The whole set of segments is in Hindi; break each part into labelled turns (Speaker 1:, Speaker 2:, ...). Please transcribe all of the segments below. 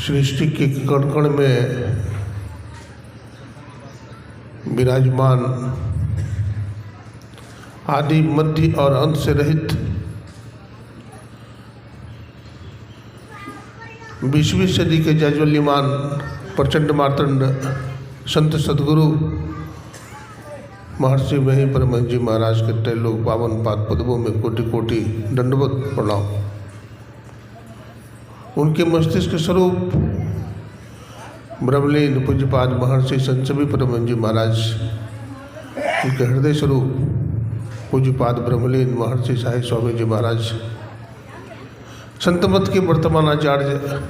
Speaker 1: सृष्टि के कण कण में विराजमान आदि मध्य और अंत से रहित 20वीं सदी के जाज्वल्यमान प्रचंड मार्तंड संत सदगुरु महर्षि मही परमहंस जी महाराज के त्रैलोक पावन पाद पद्मों में कोटि कोटि दंडवत प्रणाम। उनके मस्तिष्क स्वरूप ब्रह्मलीन पूज्यपाद महर्षि संत सभी परमहंस जी महाराज, उनके हृदय स्वरूप पूज्यपाद ब्रह्मलीन महर्षि साहिब स्वामी जी महाराज, संतमत के वर्तमान आचार्य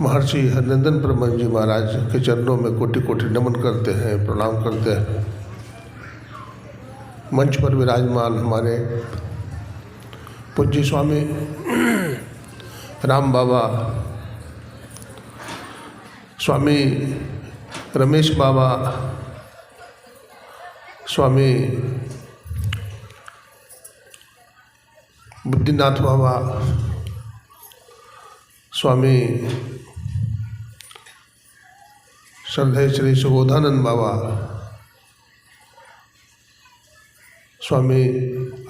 Speaker 1: महर्षि हरिनंदन परमहंस जी महाराज के चरणों में कोटि कोटि नमन करते हैं, प्रणाम करते हैं। मंच पर विराजमान हमारे पूज्य स्वामी राम बाबा, स्वामी रमेश बाबा, स्वामी बुद्धिनाथ बाबा, स्वामी श्रद्धेय श्री सुबोधानंद बाबा, स्वामी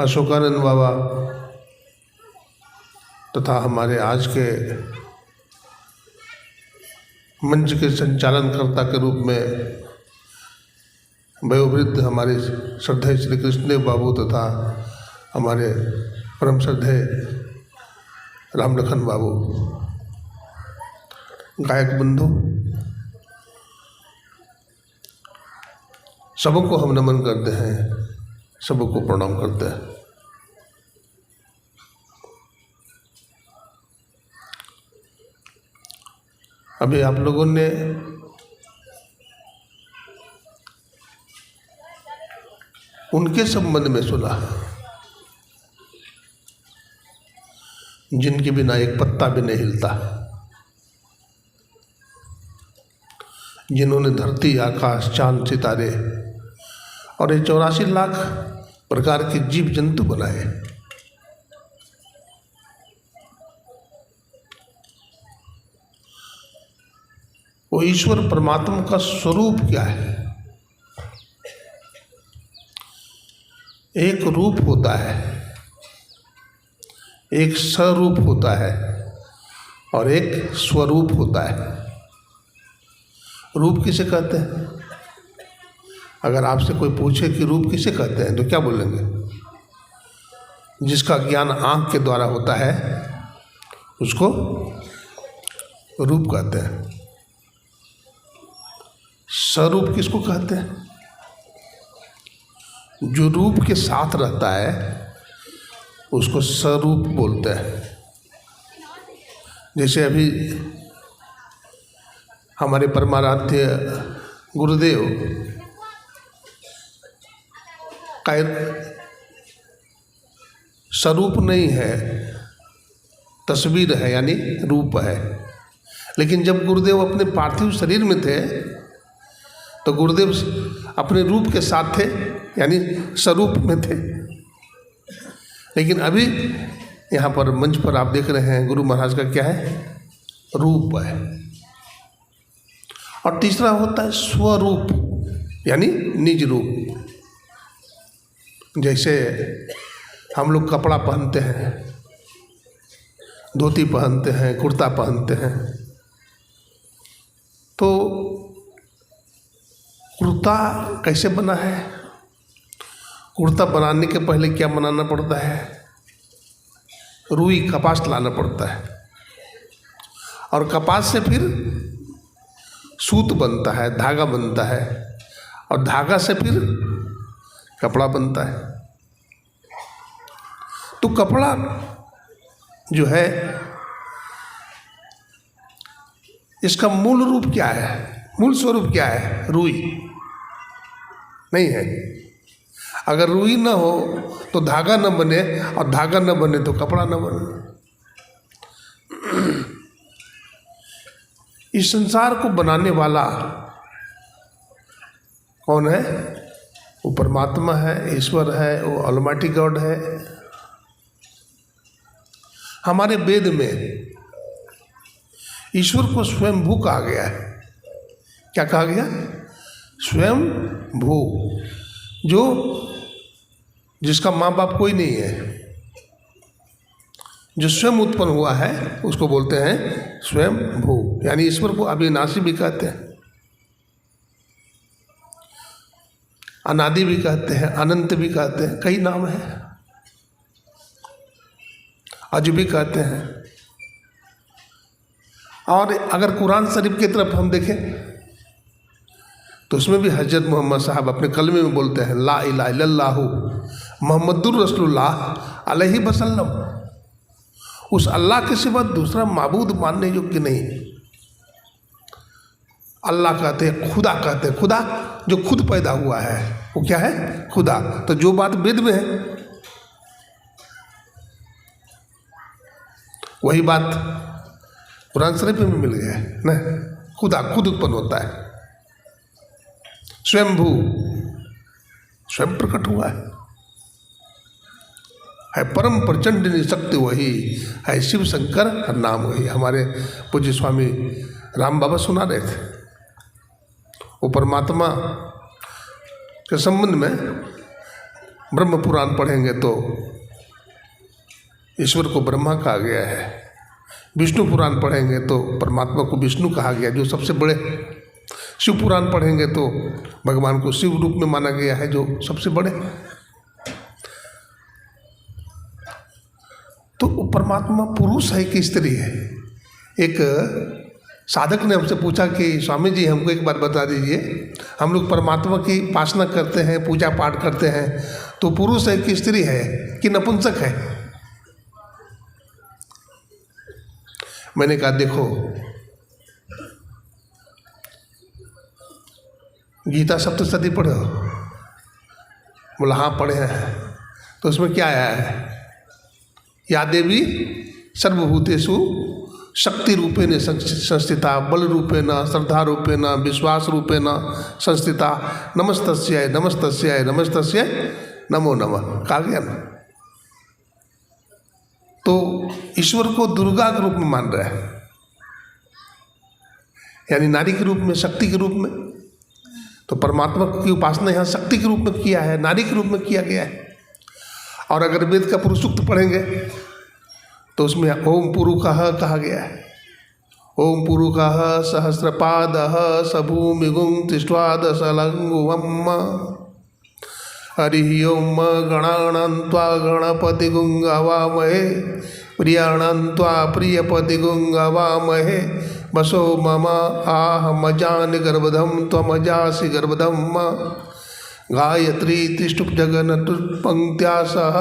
Speaker 1: अशोकानंद बाबा तथा हमारे आज के मंच के संचालनकर्ता के रूप में वयोवृद्ध हमारे श्रद्धेय श्री कृष्णदेव बाबू तथा हमारे परम श्रद्धेय रामलखन बाबू, गायक बंधु, सबको हम नमन करते हैं, सबको प्रणाम करते हैं। अभी आप लोगों ने उनके संबंध में सुना जिनके बिना एक पत्ता भी नहीं हिलता, जिन्होंने धरती, आकाश, चांद, सितारे और ये 84 लाख प्रकार के जीव जंतु बनाए। वो ईश्वर परमात्मा का स्वरूप क्या है? एक रूप होता है, एक स्वरूप होता है और एक स्वरूप होता है। रूप किसे कहते हैं? अगर आपसे कोई पूछे कि रूप किसे कहते हैं तो क्या बोलेंगे? जिसका ज्ञान आँख के द्वारा होता है उसको रूप कहते हैं। स्वरूप किसको कहते हैं? जो रूप के साथ रहता है उसको स्वरूप बोलते हैं। जैसे अभी हमारे परमाराध्य गुरुदेव का स्वरूप नहीं है, तस्वीर है, यानी रूप है। लेकिन जब गुरुदेव अपने पार्थिव शरीर में थे तो गुरुदेव अपने रूप के साथ थे, यानी स्वरूप में थे। लेकिन अभी यहाँ पर मंच पर आप देख रहे हैं गुरु महाराज का क्या है? रूप है। और तीसरा होता है स्वरूप, यानी निज रूप। जैसे हम लोग कपड़ा पहनते हैं, धोती पहनते हैं, कुर्ता पहनते हैं, तो कुर्ता कैसे बना है? कुर्ता बनाने के पहले क्या बनाना पड़ता है? रुई, कपास लाना पड़ता है, और कपास से फिर सूत बनता है, धागा बनता है, और धागा से फिर कपड़ा बनता है। तो कपड़ा जो है इसका मूल रूप क्या है? मूल स्वरूप क्या है? रुई नहीं है। अगर रुई न हो तो धागा न बने, और धागा न बने तो कपड़ा न बने। इस संसार को बनाने वाला कौन है? वो परमात्मा है, ईश्वर है, वो ऑलमाइटी गॉड है। हमारे वेद में ईश्वर को स्वयंभू कहा गया है। क्या कहा गया? स्वयंभू, जो जिसका माँ बाप कोई नहीं है, जो स्वयं उत्पन्न हुआ है उसको बोलते हैं स्वयंभू। यानी ईश्वर को अविनाशी भी कहते हैं, अनादि भी कहते हैं, अनंत भी कहते हैं, कई नाम हैं, अज भी कहते हैं। और अगर कुरान शरीफ की तरफ हम देखें तो उसमें भी हजरत मोहम्मद साहब अपने कलमे में बोलते हैं ला इलाहा इल्लल्लाहु मोहम्मदुर रसूलुल्लाह अलैहि वसल्लम। उस अल्लाह के सिवा दूसरा माबूद मानने योग्य नहीं। अल्लाह कहते हैं, खुदा कहते हैं, खुदा जो खुद पैदा हुआ है वो क्या है? खुदा। तो जो बात वेद में है वही बात कुरान शरीफ में मिल गया है ना। खुदा खुद उत्पन्न होता है, स्वयंभू, स्वयं प्रकट हुआ है परम प्रचंड निशक्ति वही है, शिव शंकर का नाम वही। हमारे पूज्य स्वामी राम बाबा सुना रहे थे, वो परमात्मा के संबंध में ब्रह्म पुराण पढ़ेंगे तो ईश्वर को ब्रह्मा कहा गया है, विष्णु पुराण पढ़ेंगे तो परमात्मा को विष्णु कहा गया जो सबसे बड़े, शिव पुराण पढ़ेंगे तो भगवान को शिव रूप में माना गया है जो सबसे बड़े। तो परमात्मा पुरुष है कि स्त्री है? एक साधक ने हमसे पूछा कि स्वामी जी हमको एक बार बता दीजिए, हम लोग परमात्मा की उपासना करते हैं, पूजा पाठ करते हैं, तो पुरुष है कि स्त्री है कि नपुंसक है? मैंने कहा देखो, गीता सप्तशती पढ़े हो? बोला हाँ पढ़े हैं। तो उसमें क्या आया है? या देवी सर्वभूतेषु शक्ति रूपेण संस्थिता, बल रूपेण, श्रद्धा रूपेण, विश्वास रूपेण संस्थिता, नमस्तस्यै नमस्तस्यै नमस्तस्यै नमो नमः कहा गया ना। तो ईश्वर को दुर्गा के रूप में मान रहा है, यानी नारी के रूप में, शक्ति के रूप में। तो परमात्मा की उपासना यहाँ शक्ति के रूप में किया है, नारी के रूप में किया गया है। और अगर वेद का पुरुष सूक्त पढ़ेंगे तो उसमें ओम पुरुषः कहा गया है। ओम पुरुषः सहस्रपादः सभूमिगुं तिष्ठ्वा दशलङ्गुवम् हरि ओम गणानां त्वा गणपतिगुं हवामहे प्रियाणां त्वा प्रियपतिगुं हवामहे वसो मम आहमजानि गर्भधं त्वमजासि गर्भधं गायत्री तिष्ठुप् जगन्नतुत्पङ्क्त्या सह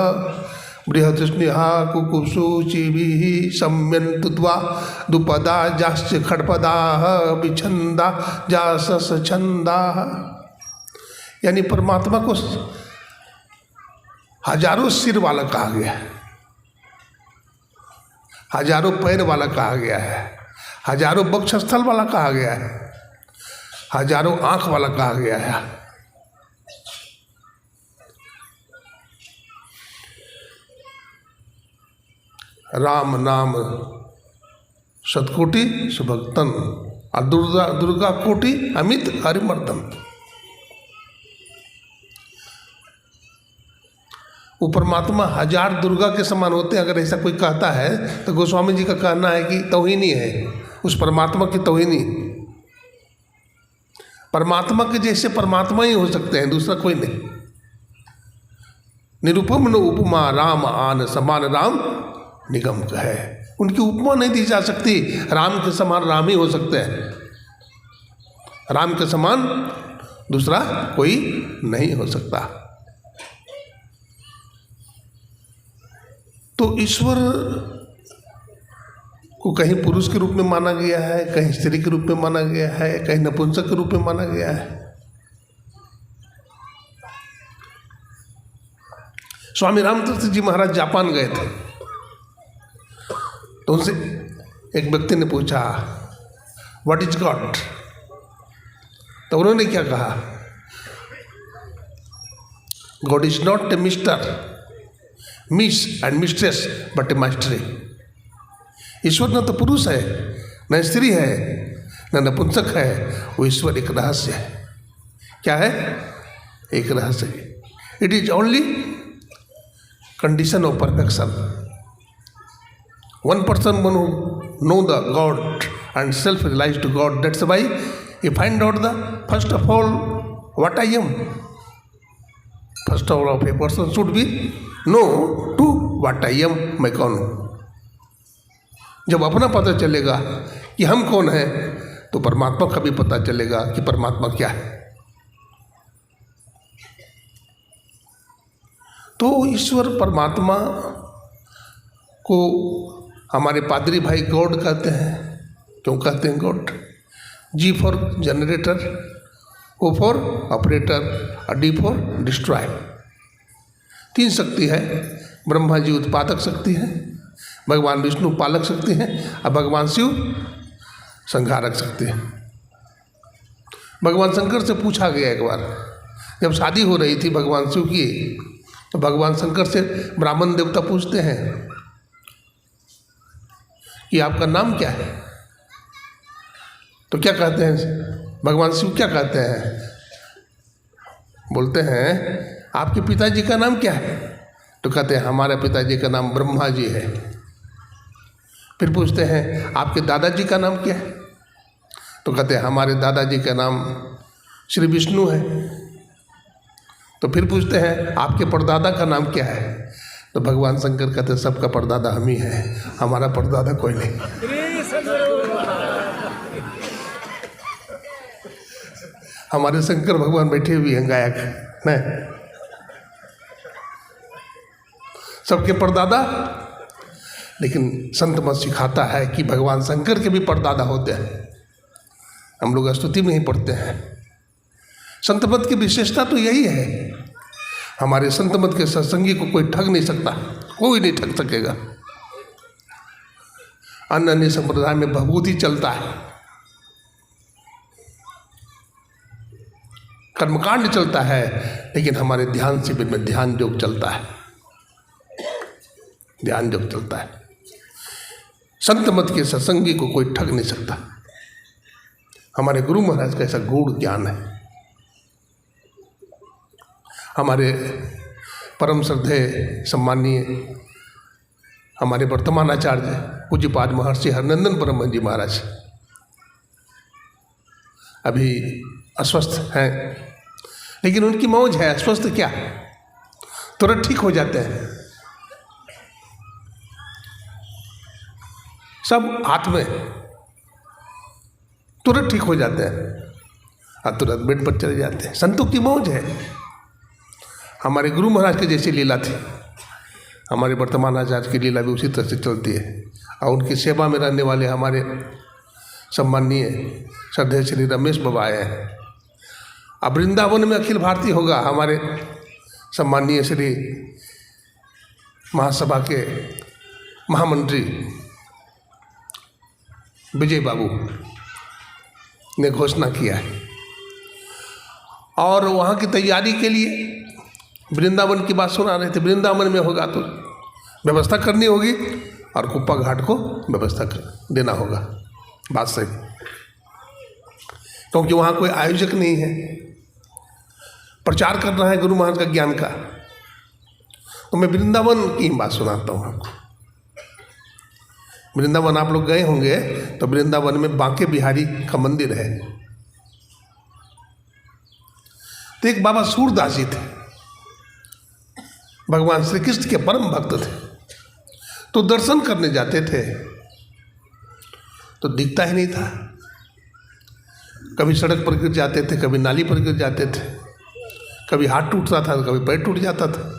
Speaker 1: बृहत्स्नेहा कुकुशुचिभिः सम्यन्तु त्वा दुपदा जाश्च खड्पदाः विछन्दा जासस छन्दाः। यानी परमात्मा को हजारों सिर वाला कहा गया है, हजारों पैर वाला कहा गया है, हजारों वक्षस्थल वाला कहा गया है, हजारों आँख वाला कहा गया है। राम नाम शतकोटि सुभक्तन और दुर्गा कोटि अमित हरिमर्दन। वो परमात्मा हजार दुर्गा के समान होते हैं। अगर ऐसा कोई कहता है तो गोस्वामी जी का कहना है कि तौहीनी है, उस परमात्मा की तौहीनी। परमात्मा के जैसे परमात्मा ही हो सकते हैं, दूसरा कोई नहीं। निरुपम न उपमा राम आन समान राम निगम है। उनकी उपमा नहीं दी जा सकती। राम के समान राम ही हो सकते हैं, राम के समान दूसरा कोई नहीं हो सकता। तो ईश्वर को कहीं पुरुष के रूप में माना गया है, कहीं स्त्री के रूप में माना गया है, कहीं नपुंसक के रूप में माना गया है। स्वामी रामतीर्थ जी महाराज जापान गए थे, तो उनसे एक व्यक्ति ने पूछा व्हाट इज गॉड? तो उन्होंने क्या कहा? God is not a mister, miss and mistress but a mastery. ईश्वर न तो पुरुष है न स्त्री है न नपुंसक है, वो ईश्वर एक रहस्य है। क्या है? एक रहस्य है। It is only condition of perfection. One person who know the God and self-realize to God. That's why he find out the first of all what I am. First of all, a person should be know to what I am, मैं कौन हूँ। जब अपना पता चलेगा कि हम कौन हैं, तो परमात्मा का भी पता चलेगा कि परमात्मा क्या है। तो ईश्वर परमात्मा को हमारे पादरी भाई गॉड कहते हैं। क्यों कहते हैं God? G for generator, O for operator और डी फॉर डिस्ट्रॉय। 3 शक्ति है। ब्रह्मा जी उत्पादक शक्ति है, भगवान विष्णु पालक शक्ति है, और भगवान शिव संहारक शक्ति है। भगवान शंकर से पूछा गया एक बार, जब शादी हो रही थी भगवान शिव की, तो भगवान शंकर से ब्राह्मण देवता पूछते हैं कि आपका नाम क्या है? तो क्या कहते हैं भगवान शिव? क्या कहते हैं? बोलते हैं आपके पिताजी का नाम क्या है? तो कहते हैं हमारे पिताजी का नाम ब्रह्मा जी है। फिर पूछते हैं आपके दादाजी का नाम क्या है? तो कहते हैं हमारे दादाजी का नाम श्री विष्णु है। तो फिर पूछते हैं आपके परदादा का नाम क्या है? तो भगवान शंकर कहते हैं सबका परदादा हम ही है, हमारा परदादा कोई नहीं। हमारे शंकर भगवान बैठे हुए हैं गायक नहीं, सबके परदादा। लेकिन संत मत सिखाता है कि भगवान शंकर के भी परदादा होते हैं। हम लोग स्तुति में ही पढ़ते हैं। संत मत की विशेषता तो यही है, हमारे संत मत के सत्संगी को कोई ठग नहीं सकता, कोई नहीं ठग सकेगा। अन्य अन्य संप्रदाय में भभूति चलता है, कर्मकांड चलता है, लेकिन हमारे ध्यान शिविर में ध्यान योग चलता है, ध्यान योग चलता है। संत मत के सत्संगी को कोई ठग नहीं सकता। हमारे गुरु महाराज का ऐसा गूढ़ ज्ञान है। हमारे परम श्रद्धेय सम्मानीय हमारे वर्तमान आचार्य पूज्यपाद महर्षि हरनंदन परम जी महाराज अभी अस्वस्थ हैं, लेकिन उनकी मौज है। अस्वस्थ क्या, तुरंत ठीक हो जाते हैं। सब हाथ में, तुरंत ठीक हो जाते हैं और तुरंत बेड पर चले जाते हैं। संतों की मौज है। हमारे गुरु महाराज की जैसी लीला थी, हमारे वर्तमान आचार्य की लीला भी उसी तरह से चलती है। और उनकी सेवा में रहने वाले हमारे सम्माननीय श्रद्धेय श्री रमेश बाबा आए हैं। अब वृंदावन में अखिल भारतीय होगा, हमारे सम्माननीय श्री महासभा के महामंत्री विजय बाबू ने घोषणा किया है। और वहाँ की तैयारी के लिए वृंदावन की बात सुना रहे थे। वृंदावन में होगा तो व्यवस्था करनी होगी और कुप्पा घाट को व्यवस्था कर देना होगा। बात सही, क्योंकि वहाँ कोई आयोजक नहीं है, प्रचार करना है गुरु महाराज का ज्ञान का। तो मैं वृंदावन की बात सुनाता हूँ आपको। वृंदावन आप लोग गए होंगे तो वृंदावन में बांके बिहारी का मंदिर है। तो एक बाबा सूरदास जी थे, भगवान श्री कृष्ण के परम भक्त थे। तो दर्शन करने जाते थे तो दिखता ही नहीं था। कभी सड़क पर गिर जाते थे, कभी नाली पर गिर जाते थे, कभी हाथ टूटता था, कभी पैर टूट जाता था।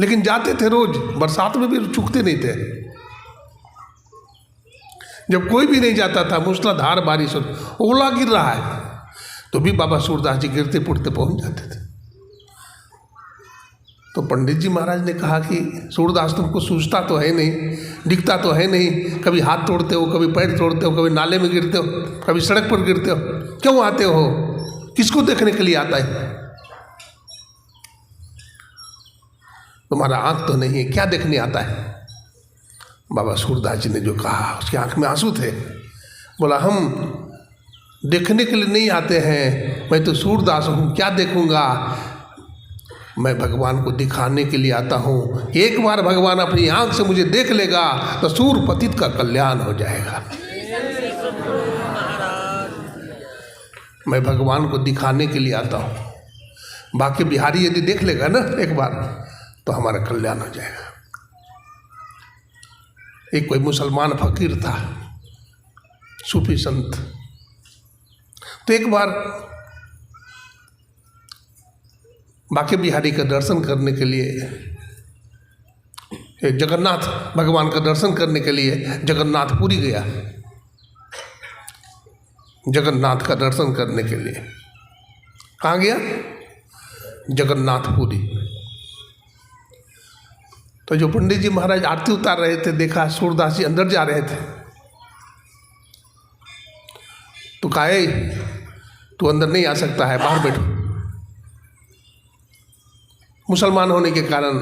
Speaker 1: लेकिन जाते थे रोज, बरसात में भी चूकते नहीं थे। जब कोई भी नहीं जाता था, मूसलाधार बारिश हो, ओला गिर रहा है, तो भी बाबा सूरदास जी गिरते पुड़ते पहुंच जाते थे। तो पंडित जी महाराज ने कहा कि सूरदास तुमको सूझता तो है नहीं, दिखता तो है नहीं, कभी हाथ तोड़ते हो, कभी पैर तोड़ते हो, कभी नाले में गिरते हो, कभी सड़क पर गिरते हो, क्यों आते हो? किसको देखने के लिए आता है? तुम्हारा आंख तो नहीं है, क्या देखने आता है? बाबा सूरदास जी ने जो कहा, उसकी आंख में आंसू थे। बोला हम देखने के लिए नहीं आते हैं, मैं तो सूरदास हूँ, क्या देखूँगा, मैं भगवान को दिखाने के लिए आता हूँ। एक बार भगवान अपनी आंख से मुझे देख लेगा तो सूर पतित का कल्याण हो जाएगा। मैं भगवान को दिखाने के लिए आता हूँ, बाकी बिहारी यदि देख लेगा ना एक बार तो हमारा कल्याण हो जाएगा। एक कोई मुसलमान फकीर था, सूफी संत, तो एक बार बाके बिहारी का दर्शन करने के लिए, जगन्नाथ भगवान का दर्शन करने के लिए जगन्नाथपुरी गया। जगन्नाथ का दर्शन करने के लिए कहाँ गया? जगन्नाथपुरी। तो जो पंडित जी महाराज आरती उतार रहे थे, देखा सूरदास जी अंदर जा रहे थे, तो कहा तू अंदर नहीं आ सकता है, बाहर बैठो। मुसलमान होने के कारण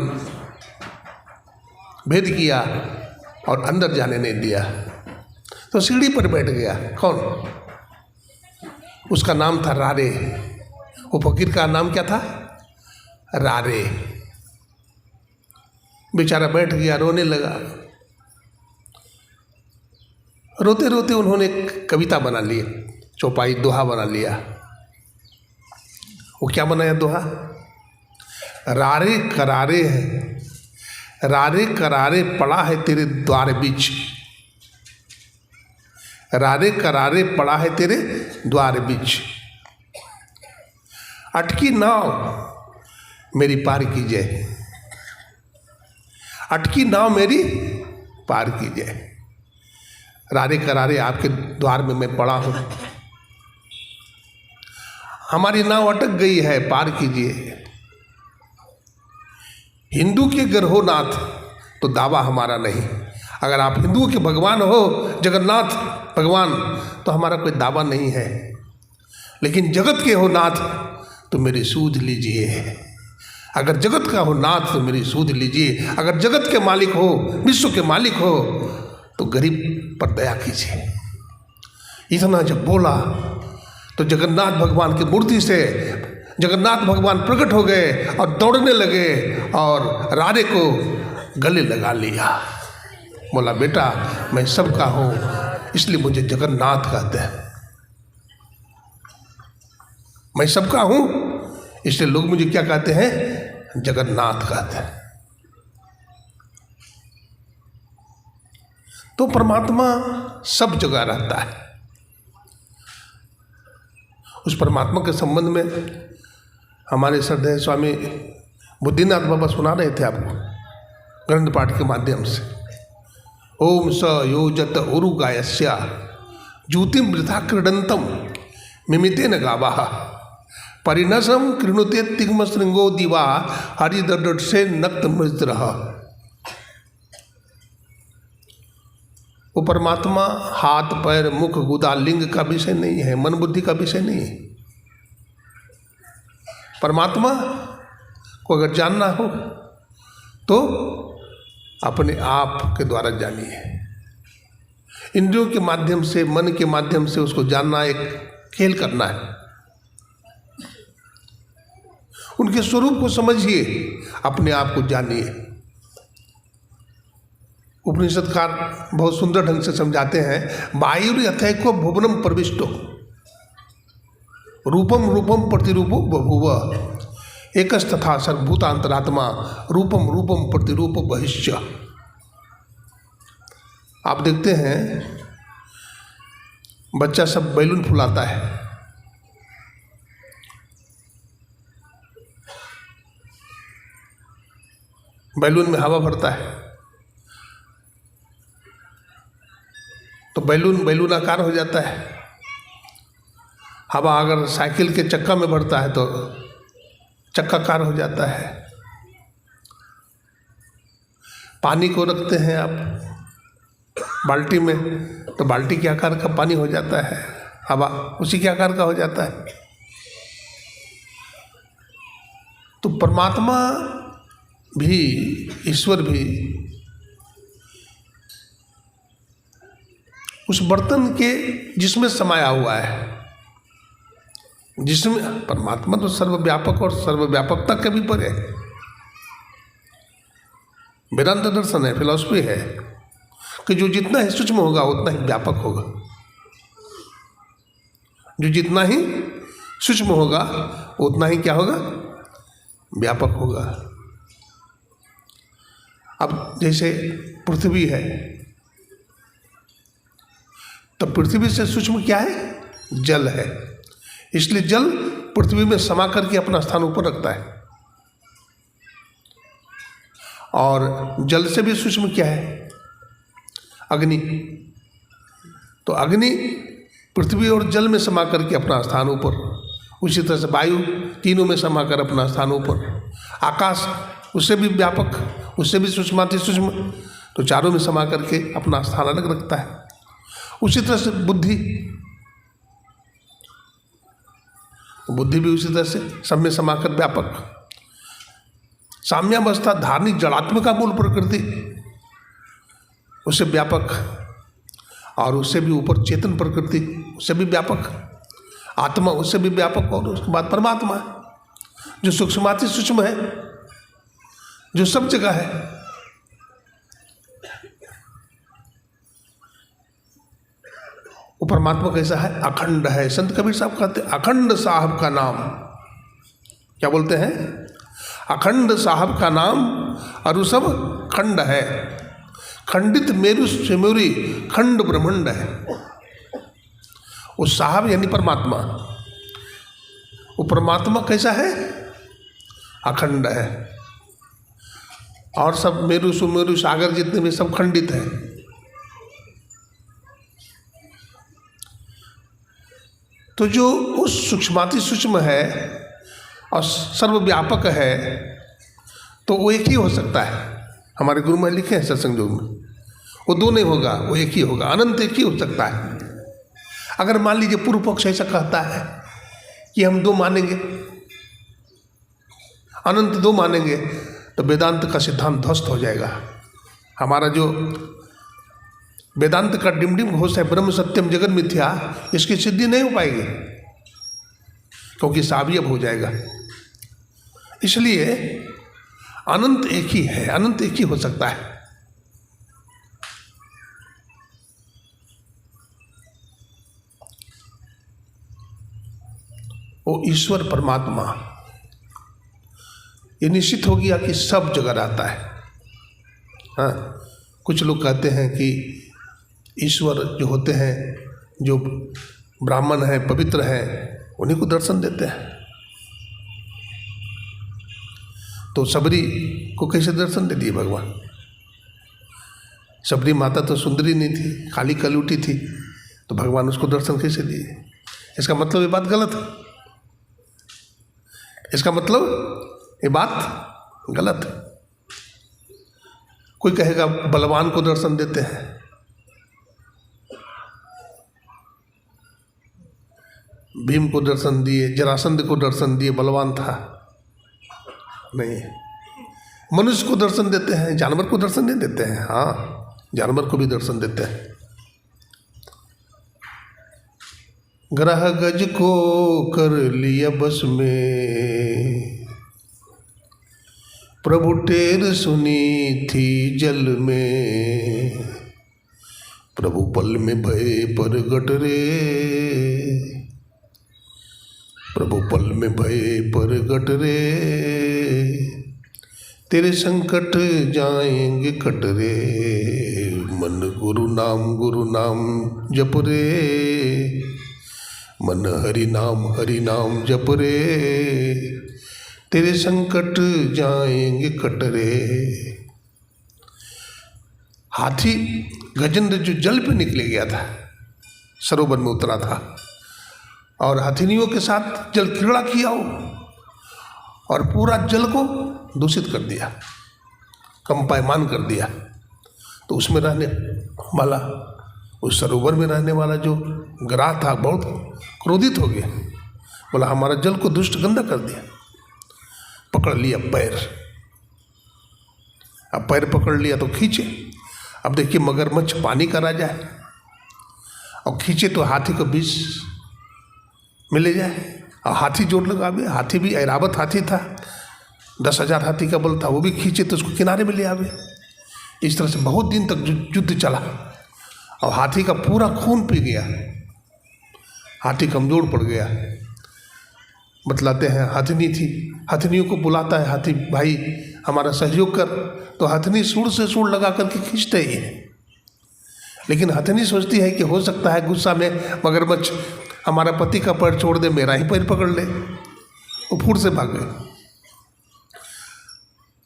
Speaker 1: भेद किया और अंदर जाने नहीं दिया। तो सीढ़ी पर बैठ गया। कौन? उसका नाम था रारे। वो फकीर का नाम क्या था? रारे। बेचारा बैठ गया, रोने लगा। रोते रोते उन्होंने एक कविता बना ली, चौपाई, दोहा बना लिया। वो क्या बनाया दोहा? रारे करारे है, रारे करारे पड़ा है तेरे द्वार बीच, रारे करारे पड़ा है तेरे द्वार बीच, अटकी नाव मेरी पार कीजिए, अटकी नाव मेरी पार कीजिए। रारे करारे आपके द्वार में मैं पड़ा हूं, हमारी नाव अटक गई है, पार कीजिए। हिंदू के अगर हो नाथ तो दावा हमारा नहीं। अगर आप हिंदुओं के भगवान हो, जगन्नाथ भगवान, तो हमारा कोई दावा नहीं है। लेकिन जगत के हो नाथ तो मेरी सूध लीजिए। अगर जगत का हो नाथ तो मेरी सूध लीजिए। अगर जगत के मालिक हो, विश्व के मालिक हो, तो गरीब पर दया कीजिए। इतना जब बोला तो जगन्नाथ भगवान की मूर्ति से जगन्नाथ भगवान प्रकट हो गए और दौड़ने लगे और रारे को गले लगा लिया। बोला बेटा मैं सबका हूँ, इसलिए मुझे जगन्नाथ कहते हैं। मैं सबका हूँ इसलिए लोग मुझे क्या कहते हैं? जगन्नाथ कहते हैं। तो परमात्मा सब जगह रहता है। उस परमात्मा के संबंध में हमारे श्रद्धेय स्वामी बुद्धिनाथ बाबा सुना रहे थे आपको ग्रंथ पाठ के माध्यम से। ओम स योजत उरु गायस्या ज्योतिम वृथा क्रीडंतम मिमितेन गावाः परिणसम कृणुते तिग्म श्रृंगो दिवा हरिदर्ड से नक्त मृद्रह। वो परमात्मा हाथ पैर मुख गुदा लिंग का विषय नहीं है, मन बुद्धि का विषय नहीं है। परमात्मा को अगर जानना हो तो अपने आप के द्वारा जानिए। इंद्रियों के माध्यम से, मन के माध्यम से उसको जानना एक खेल करना है। उनके स्वरूप को समझिए, अपने आप को जानिए। उपनिषदकार बहुत सुंदर ढंग से समझाते हैं, वायुर्यथैको भुवनम प्रविष्टो रूपम रूपम प्रतिरूपो बभूव एकस्तथा सर्वभूतांतरात्मा रूपम रूपम प्रतिरूप बहिष्य। आप देखते हैं बच्चा सब बैलून फुलाता है, बैलून में हवा भरता है तो बैलून आकार हो जाता है। हवा अगर साइकिल के चक्का में भरता है तो चक्काकार हो जाता है। पानी को रखते हैं आप बाल्टी में तो बाल्टी के आकार का पानी हो जाता है, हवा उसी के आकार का हो जाता है। तो परमात्मा भी, ईश्वर भी उस बर्तन के जिसमें समाया हुआ है, जिसमें परमात्मा तो सर्वव्यापक और सर्वव्यापकता के भी परे है। वेदांत दर्शन है, फिलॉसफी है कि जो जितना ही सूक्ष्म होगा उतना ही व्यापक होगा, जो जितना ही सूक्ष्म होगा उतना ही क्या होगा, व्यापक होगा। अब जैसे पृथ्वी है, तो पृथ्वी से सूक्ष्म क्या है, जल है, इसलिए जल पृथ्वी में समा करके अपना स्थान ऊपर रखता है। और जल से भी सूक्ष्म क्या है, अग्नि। तो अग्नि पृथ्वी और जल में समा करके अपना स्थान ऊपर, उसी तरह से वायु तीनों में समा कर अपना स्थान ऊपर, आकाश उससे भी व्यापक, उससे भी सूक्ष्माति सूक्ष्म, तो चारों में समा करके अपना स्थान अलग रखता है। उसी तरह से बुद्धि भी उसी तरह से सब में समाकर व्यापक। साम्यावस्था धार्मिक जड़ात्मिका मूल प्रकृति, उससे व्यापक, और उससे भी ऊपर चेतन प्रकृति, उससे भी व्यापक आत्मा, उससे भी व्यापक, और उसके बाद परमात्मा जो सूक्ष्माति सूक्ष्म है, जो सब जगह है। वो परमात्मा कैसा है, अखंड है। संत कबीर साहब कहते हैं अखंड साहब का नाम, क्या बोलते हैं, अखंड साहब का नाम और वो सब खंड है। खंडित मेरु सिमुरी खंड ब्रह्मांड है। वो साहब यानी परमात्मा, वो परमात्मा कैसा है, अखंड है, और सब मेरु सुमेरु सागर जितने भी सब खंडित है। तो जो उस सूक्ष्माति सूक्ष्म है और सर्वव्यापक है, तो वो एक ही हो सकता है। हमारे गुरु में लिखे हैं सत्संग योग में, वो दो नहीं होगा, वो एक ही होगा, अनंत एक ही हो सकता है। अगर मान लीजिए पूर्व पक्ष ऐसा कहता है कि हम दो मानेंगे, अनंत दो मानेंगे, तो वेदांत का सिद्धांत ध्वस्त हो जाएगा। हमारा जो वेदांत का डिमडिम घोष है, ब्रह्म सत्यम जगत मिथ्या, इसकी सिद्धि नहीं हो पाएगी, क्योंकि सावयव हो जाएगा। इसलिए अनंत एक ही है, अनंत एक ही हो सकता है। वो ईश्वर परमात्मा, ये निश्चित हो गया कि सब जगह रहता है। हाँ, कुछ लोग कहते हैं कि ईश्वर जो होते हैं, जो ब्राह्मण हैं, पवित्र हैं, उन्हीं को दर्शन देते हैं। तो सबरी को कैसे दर्शन दे दिए भगवान? सबरी माता तो सुंदरी नहीं थी, खाली कलूटी थी, तो भगवान उसको दर्शन कैसे दिए? इसका मतलब ये बात गलत है, इसका मतलब ये बात गलत है। कोई कहेगा बलवान को दर्शन देते हैं, भीम को दर्शन दिए, जरासंध को दर्शन दिए, बलवान था नहीं। मनुष्य को दर्शन देते हैं, जानवर को दर्शन नहीं देते हैं। हाँ, जानवर को भी दर्शन देते हैं। ग्रह गज को कर लिया बस में, प्रभु टेर सुनी थी जल में, प्रभु पल में भय परगट रे, प्रभु पल में भय परगट रे, तेरे संकट जाएंगे कट रे, मन गुरु नाम जप रे, मन हरि नाम जप रे, तेरे संकट जाएंगे कट रे। हाथी गजेंद्र जो जल पे निकले गया था, सरोवर में उतरा था, और हथिनियों के साथ जल क्रीड़ा किया हो, और पूरा जल को दूषित कर दिया, कंपायमान कर दिया। तो उसमें रहने वाला, उस सरोवर में रहने वाला जो ग्राह था, बहुत क्रोधित हो गया, बोला हमारा जल को दुष्ट गंदा कर दिया। पकड़ लिया पैर, अब पैर पकड़ लिया तो खींचे। अब देखिए मगरमच्छ पानी का राजा है, और खींचे तो हाथी को बीच में ले जाए, और हाथी जोर लगावे। हाथी भी ऐरावत हाथी था, 10,000 हाथी का बल था, वो भी खींचे तो उसको किनारे में ले आवे। इस तरह से बहुत दिन तक युद्ध चला, और हाथी का पूरा खून पी गया, हाथी कमजोर पड़ गया। बतलाते हैं हथनी थी, हथनियों को बुलाता है हाथी, भाई हमारा सहयोग कर, तो हथनी सूंड से सूंड लगा करके खींचते ही है। लेकिन हथनी सोचती है कि हो सकता है गुस्सा में मगरमच्छ हमारा पति का पैर छोड़ दे, मेरा ही पैर पकड़ ले। वो फुट से भाग गई।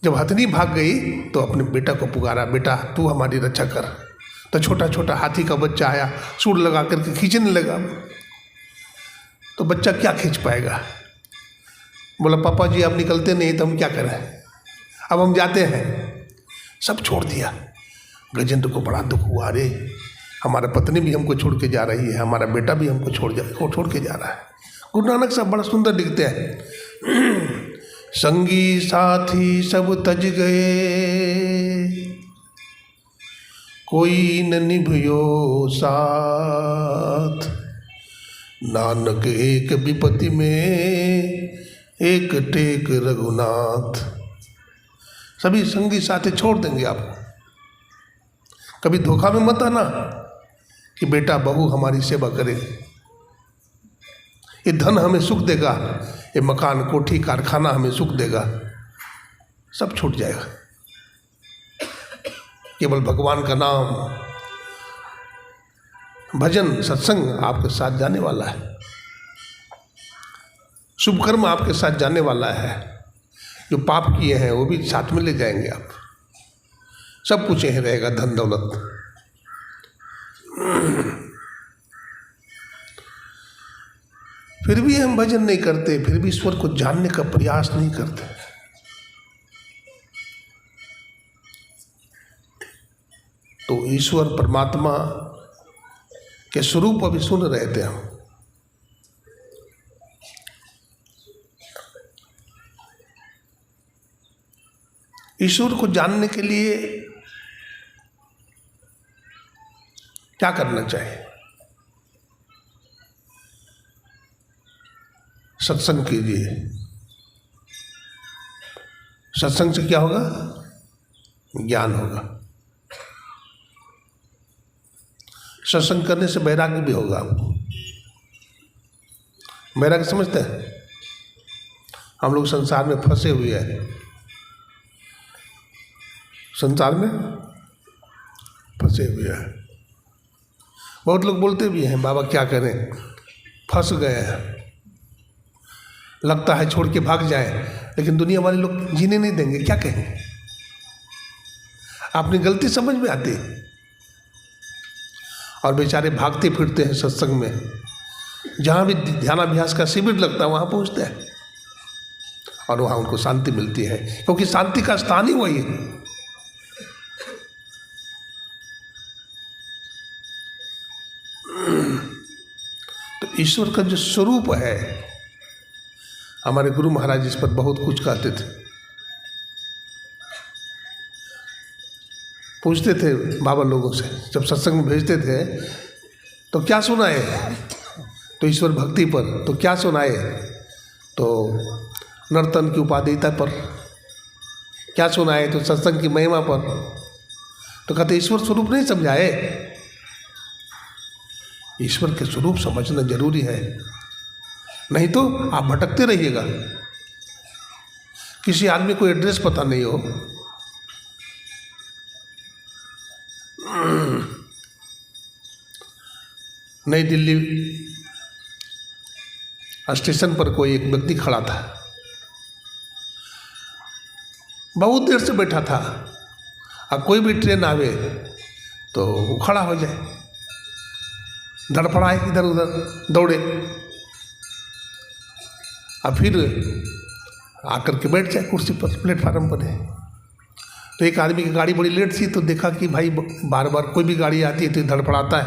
Speaker 1: जब हथनी भाग गई तो अपने बेटा को पुकारा, बेटा तू हमारी रक्षा कर। तो छोटा छोटा हाथी का बच्चा आया, सूंड लगा करके खींचने लगा। तो बच्चा क्या खींच पाएगा? बोला पापा जी आप निकलते नहीं तो हम क्या करें, अब हम जाते हैं। सब छोड़ दिया। गजेंद्र को बड़ा दुख हुआ, अरे हमारा पत्नी भी हमको छोड़ के जा रही है, हमारा बेटा भी हमको छोड़ के जा रहा है। गुरु नानक साहब बड़ा सुंदर लिखते हैं, संगी साथी सब तज गए, कोई न निभयो साथ, नानक एक विपत्ति में एक टेक रघुनाथ। सभी संगी साथी छोड़ देंगे आपको। कभी धोखा में मत आना कि बेटा बहू हमारी सेवा करे, ये धन हमें सुख देगा, ये मकान कोठी कारखाना हमें सुख देगा, सब छूट जाएगा। केवल भगवान का नाम, भजन सत्संग आपके साथ जाने वाला है, शुभ कर्म आपके साथ जाने वाला है। जो पाप किए हैं वो भी साथ में ले जाएंगे आप। सब कुछ यहीं रहेगा, धन दौलत। फिर भी हम भजन नहीं करते, फिर भी ईश्वर को जानने का प्रयास नहीं करते। तो ईश्वर परमात्मा के स्वरूप अभी सुन रहे थे हम। ईश्वर को जानने के लिए क्या करना चाहिए? सत्संग कीजिए। सत्संग से क्या होगा? ज्ञान होगा। सत्संग करने से वैराग्य भी होगा आपको। वैराग्य समझते हैं? हम लोग संसार में फंसे हुए हैं, संसार में फंसे हुए हैं। बहुत लोग बोलते भी हैं बाबा क्या करें, फंस गए हैं, लगता है छोड़ के भाग जाए, लेकिन दुनिया वाले लोग जीने नहीं देंगे, क्या कहें? अपनी गलती समझ में आती, और बेचारे भागते फिरते हैं सत्संग में। जहाँ भी ध्यानाभ्यास का शिविर लगता है वहाँ पहुँचते हैं, और वहाँ उनको शांति मिलती है, क्योंकि शांति का स्थान ही वही है। तो ईश्वर का जो स्वरूप है, हमारे गुरु महाराज इस पर बहुत कुछ कहते थे। पूछते थे बाबा लोगों से, जब सत्संग में भेजते थे तो क्या सुनाए, तो ईश्वर भक्ति पर। तो क्या सुनाए, तो नर्तन की उपादेयता पर। क्या सुनाए, तो सत्संग की महिमा पर। तो कहते ईश्वर स्वरूप नहीं समझाए। ईश्वर के स्वरूप समझना जरूरी है, नहीं तो आप भटकते रहिएगा। किसी आदमी को एड्रेस पता नहीं हो, नई दिल्ली स्टेशन पर कोई एक व्यक्ति खड़ा था, बहुत देर से बैठा था। अब कोई भी ट्रेन आवे तो वो खड़ा हो जाए, धड़फड़ाए, इधर उधर दौड़े, और फिर आकर के बैठ जाए कुर्सी पर, प्लेटफार्म पर है। तो एक आदमी की गाड़ी बड़ी लेट थी, तो देखा कि भाई बार बार कोई भी गाड़ी आती है तो धड़फड़ाता है,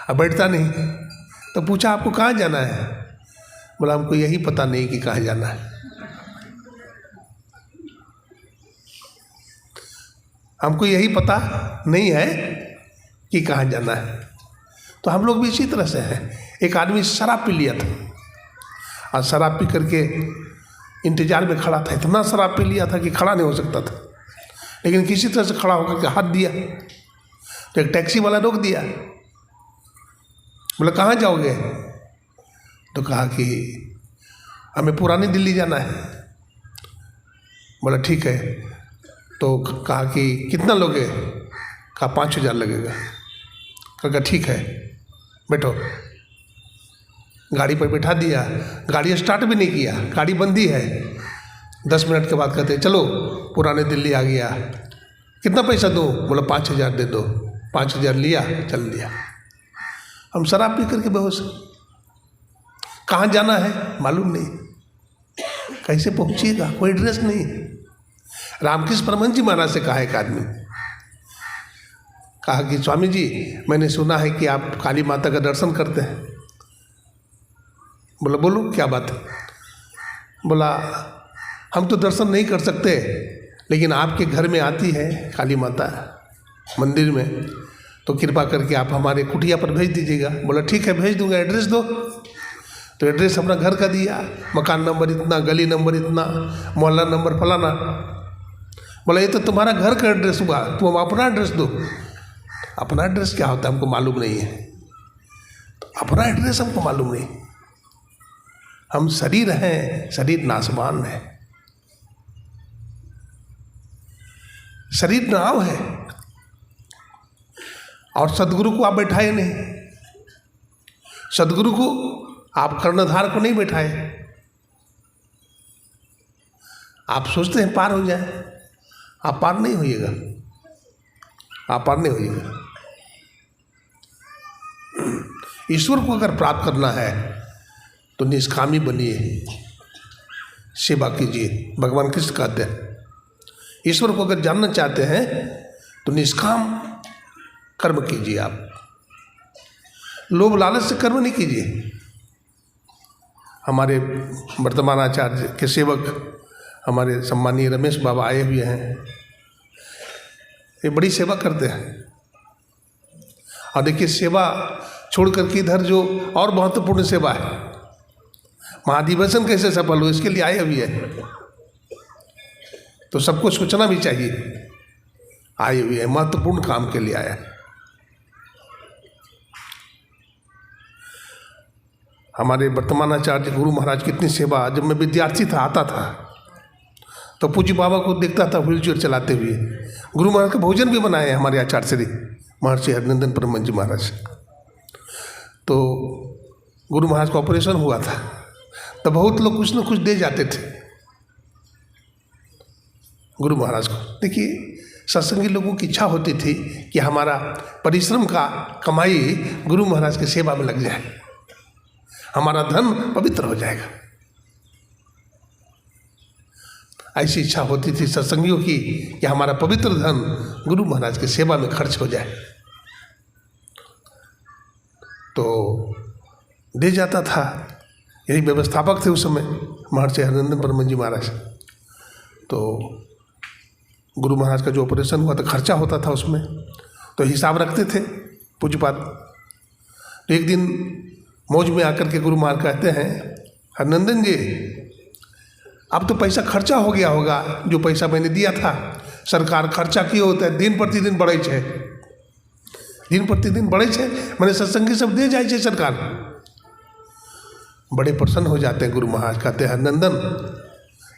Speaker 1: अब बैठता नहीं। तो पूछा आपको कहाँ जाना है? बोला हमको यही पता नहीं कि कहाँ जाना है, हमको यही पता नहीं है कि कहाँ जाना है। तो हम लोग भी इसी तरह से हैं। एक आदमी शराब पी लिया था और शराब पी करके इंतजार में खड़ा था, इतना शराब पी लिया था कि खड़ा नहीं हो सकता था, लेकिन किसी तरह से खड़ा होकर के हाथ दिया तो एक टैक्सी वाला रोक दिया। बोला कहाँ जाओगे? तो कहा कि हमें पुरानी दिल्ली जाना है। बोला ठीक है। तो कहा कि कितना लोगे? कहा 5,000 लगेगा। कहा ठीक है बैठो। गाड़ी पर बैठा दिया, गाड़ी स्टार्ट भी नहीं किया, गाड़ी बंद ही है। 10 मिनट के बाद कहते चलो पुराने दिल्ली आ गया। कितना पैसा दूँ? बोला 5,000 दे दो। 5,000 लिया, चल लिया। हम शराब पी करके बेहोश। कहाँ जाना है मालूम नहीं, कैसे पहुँचिएगा, कोई एड्रेस नहीं। रामकृष्ण परमहंस जी महाराज से कहा एक आदमी, कहा कि स्वामी जी मैंने सुना है कि आप काली माता का दर्शन करते हैं। बोला बोलो क्या बात है? बोला हम तो दर्शन नहीं कर सकते, लेकिन आपके घर में आती है काली माता मंदिर में, तो कृपा करके आप हमारे कुटिया पर भेज दीजिएगा। बोला ठीक है भेज दूंगा, एड्रेस दो। तो एड्रेस अपना घर का दिया, मकान नंबर इतना, गली नंबर इतना, मोहल्ला नंबर फलाना। बोला ये तो तुम्हारा घर का एड्रेस हुआ, तुम अपना एड्रेस दो। अपना एड्रेस क्या होता है हमको मालूम नहीं है। तो अपना एड्रेस हमको मालूम नहीं। हम शरीर हैं, शरीर नाशवान है, शरीर नाव है। और सदगुरु को आप बैठाए नहीं, सदगुरु को आप कर्णधार को नहीं बैठाए। आप सोचते हैं पार हो जाए, आप पार नहीं होइएगा, आप पार नहीं होइएगा। ईश्वर को अगर प्राप्त करना है तो निष्कामी बनिए, सेवा कीजिए। भगवान कृष्ण कहते हैं ईश्वर को अगर जानना चाहते हैं तो निष्काम कर्म कीजिए। आप लोभ लालच से कर्म नहीं कीजिए। हमारे वर्तमान आचार्य के सेवक हमारे सम्मानीय रमेश बाबा आए हुए हैं, ये बड़ी सेवा करते हैं। और देखिए सेवा छोड़ करके इधर जो और महत्वपूर्ण सेवा है, महाधिवेशन कैसे सफल हो इसके लिए आए हुए हैं। तो सबको सोचना भी चाहिए, आए हुए हैं महत्वपूर्ण काम के लिए आया। हमारे वर्तमान आचार्य गुरु महाराज कितनी सेवा, जब मैं विद्यार्थी था आता था तो पूज्य बाबा को देखता था व्हीलचेयर चलाते हुए। गुरु महाराज का भोजन भी बनाए हमारे आचार्य श्री महर्षि हरनंदन परमहंस जी महाराज। तो गुरु महाराज का ऑपरेशन हुआ था तो बहुत लोग कुछ न कुछ दे जाते थे गुरु महाराज को। देखिए सत्संगी लोगों की इच्छा होती थी कि हमारा परिश्रम का कमाई गुरु महाराज की सेवा में लग जाए, हमारा धन पवित्र हो जाएगा। ऐसी इच्छा होती थी सत्संगियों की कि हमारा पवित्र धन गुरु महाराज की सेवा में खर्च हो जाए। तो दे जाता था, यही व्यवस्थापक थे उस समय महर्षि हरनंदन परमहंस जी महाराज। तो गुरु महाराज का जो ऑपरेशन हुआ तो खर्चा होता था उसमें, तो हिसाब रखते थे पूज्यपाद। तो एक दिन मौज में आकर के गुरु महाराज कहते हैं, हरनंदन जी अब तो पैसा खर्चा हो गया होगा, जो पैसा मैंने दिया था सरकार खर्चा किए होता है, दिन प्रतिदिन बढ़े छे, दिन प्रतिदिन बढ़े छे, मैंने सत्संगी सब दे जाए छे सरकार। बड़े प्रसन्न हो जाते हैं गुरु महाराज, कहते हैं हरनंदन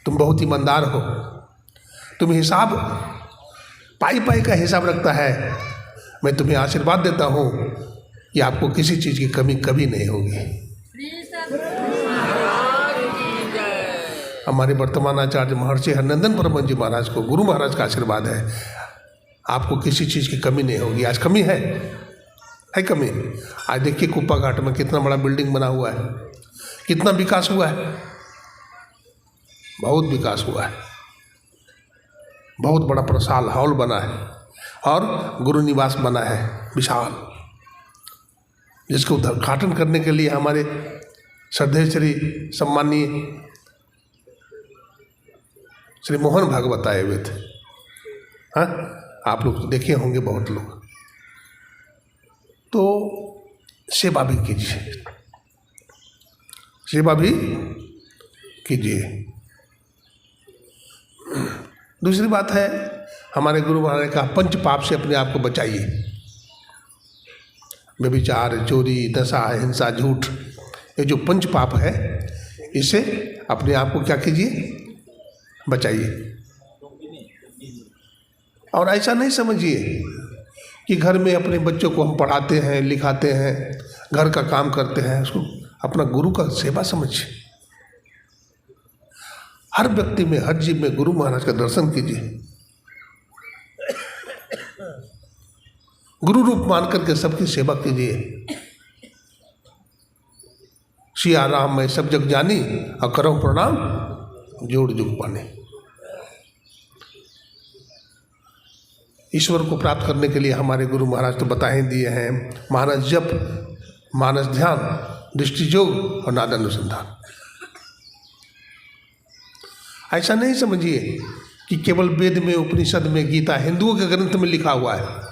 Speaker 1: तुम बहुत ईमानदार हो, तुम हिसाब पाई पाई का हिसाब रखता है। मैं तुम्हें आशीर्वाद देता हूँ कि आपको किसी चीज़ की कमी कभी नहीं होगी। हमारे वर्तमान आचार्य महर्षि हरनंदन परमहंस जी महाराज को गुरु महाराज का आशीर्वाद है, आपको किसी चीज़ की कमी नहीं होगी। आज कमी है कमी। आज देखिए कुप्पा घाट में कितना बड़ा बिल्डिंग बना हुआ है, कितना विकास हुआ है, बहुत विकास हुआ है, बहुत बड़ा प्रसाल हॉल बना है और गुरु निवास बना है विशाल, जिसको उद्घाटन करने के लिए हमारे श्रद्धेय श्री सम्मानीय श्री मोहन भागवत आए हुए थे। हाँ आप लोग तो देखे होंगे बहुत लोग। तो सेवा भी कीजिए, सेवा भी कीजिए। दूसरी बात है, हमारे गुरु महाराज ने कहा पंच पाप से अपने आप को बचाइए। व्यभिचार, चोरी, नशा, हिंसा, झूठ, ये जो पंच पाप है इससे अपने आप को क्या कीजिए, बचाइए। और ऐसा नहीं समझिए कि घर में अपने बच्चों को हम पढ़ाते हैं, लिखाते हैं, घर का काम करते हैं, उसको अपना गुरु का सेवा समझिए। हर व्यक्ति में, हर जीव में गुरु महाराज का दर्शन कीजिए, गुरु रूप मान करके सबकी सेवा कीजिए। सिया राम मैं सब जग जानी, और करो प्रणाम जोड़ जुग पाने। ईश्वर को प्राप्त करने के लिए हमारे गुरु महाराज तो बता ही दिए हैं, मानस जप, मानस ध्यान, दृष्टि योग और नाद अनुसंधान। ऐसा नहीं समझिए कि केवल वेद में, उपनिषद में, गीता, हिंदुओं के ग्रंथ में लिखा हुआ है।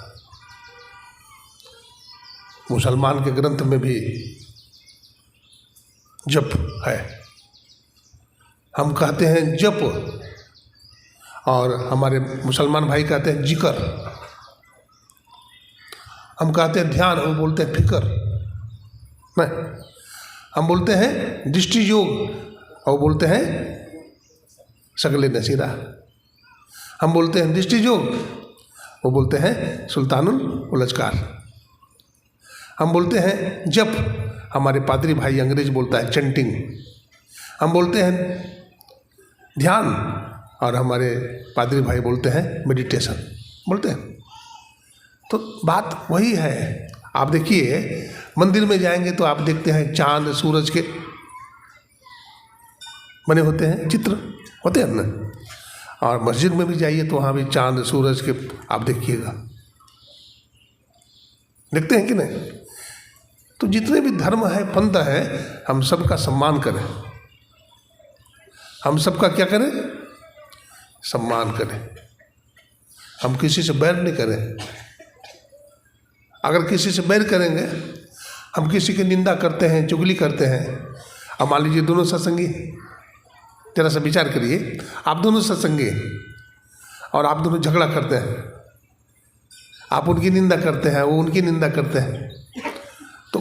Speaker 1: मुसलमान के ग्रंथ में भी जप है। हम कहते हैं जप, और हमारे मुसलमान भाई कहते हैं जिक्र। हम कहते हैं ध्यान, हम बोलते हैं फिक्र। नहीं, हम बोलते हैं दृष्टि योग, और बोलते हैं सगले नसीरा। हम बोलते हैं दृष्टि योग, वो बोलते हैं सुल्तानुल उलझकार। हम बोलते हैं जप, हमारे पादरी भाई अंग्रेज बोलता है चैंटिंग। हम बोलते हैं ध्यान, और हमारे पादरी भाई बोलते हैं मेडिटेशन, बोलते हैं। तो बात वही है। आप देखिए, मंदिर में जाएंगे तो आप देखते हैं चांद सूरज के बने होते हैं, चित्र होते हैं ना। और मस्जिद में भी जाइए तो वहाँ भी चांद सूरज के आप देखिएगा, देखते हैं कि नहीं। तो जितने भी धर्म है, पंथ है, हम सबका सम्मान करें। हम सबका क्या करें, सम्मान करें। हम किसी से बैर नहीं करें। अगर किसी से बैर करेंगे, हम किसी की निंदा करते हैं, चुगली करते हैं। अब मान लीजिए दोनों सत्संगी, जरा सा विचार करिए, आप दोनों सत्संगी और आप दोनों झगड़ा करते हैं, आप उनकी निंदा करते हैं, वो उनकी निंदा करते हैं, तो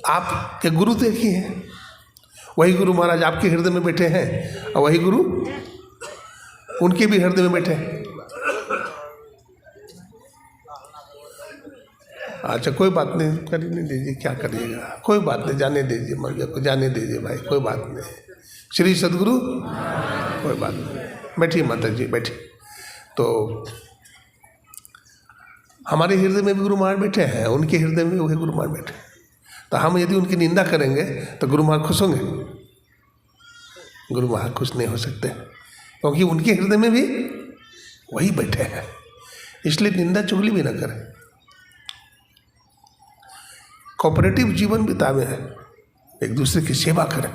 Speaker 1: आपके गुरु तो एक ही हैं। वही गुरु महाराज आपके हृदय में बैठे हैं, और वही गुरु उनके भी हृदय में बैठे हैं। अच्छा, कोई बात नहीं, करने दीजिए, क्या करिएगा, कोई बात नहीं, जाने दीजिए, मर्जी को जाने दीजिए भाई, कोई बात नहीं। श्री सद्गुरु, कोई बात नहीं, बैठिए माता जी, बैठिए। तो हमारे हृदय में भी गुरु महाराज बैठे हैं, उनके हृदय में वही गुरु महाराज बैठे हैं। तो हम यदि उनकी निंदा करेंगे तो गुरु महाराज खुश होंगे? गुरु महाराज खुश नहीं हो सकते, क्योंकि उनके हृदय में भी वही बैठे हैं। इसलिए निंदा चुगली भी ना करें, कोऑपरेटिव जीवन बितावे हैं, एक दूसरे की सेवा करें।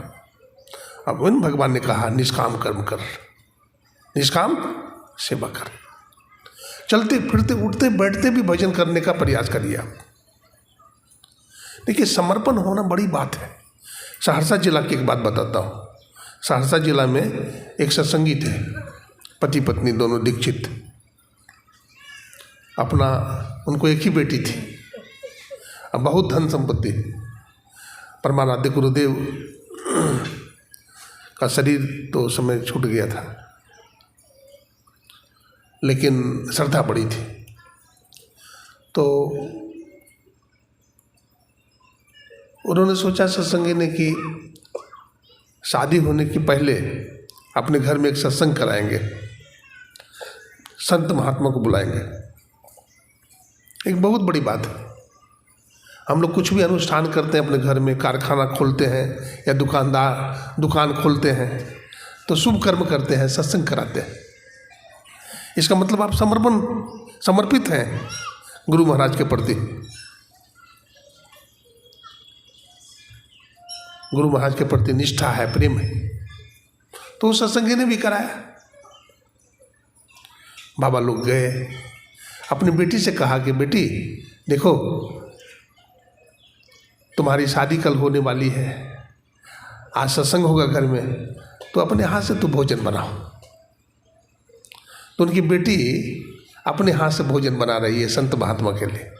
Speaker 1: अब उन भगवान ने कहा निष्काम कर्म कर, निष्काम सेवा कर। चलते फिरते उठते बैठते भी भजन करने का प्रयास करिए आप। देखिए, समर्पण होना बड़ी बात है। सहरसा जिला की एक बात बताता हूँ। सहरसा जिला में एक सत्संगी थे, पति पत्नी दोनों दीक्षित। अपना उनको एक ही बेटी थी, अब बहुत धन संपत्ति। परमाराध्य गुरुदेव का शरीर तो उस समय छूट गया था, लेकिन श्रद्धा बड़ी थी। तो उन्होंने सोचा सत्संगी ने कि शादी होने के पहले अपने घर में एक सत्संग कराएंगे, संत महात्मा को बुलाएंगे। एक बहुत बड़ी बात है। हम लोग कुछ भी अनुष्ठान करते हैं अपने घर में, कारखाना खोलते हैं या दुकान खोलते हैं, तो शुभ कर्म करते हैं, सत्संग कराते हैं। इसका मतलब आप समर्पित हैं गुरु महाराज के प्रति। गुरु महाराज के प्रति निष्ठा है, प्रेम है। तो उस सत्संगी ने भी कराया। बाबा लोग गए, अपनी बेटी से कहा कि बेटी देखो, तुम्हारी शादी कल होने वाली है, आज सत्संग होगा घर में, तो अपने हाथ से तो भोजन बनाओ। तो उनकी बेटी अपने हाथ से भोजन बना रही है संत महात्मा के लिए।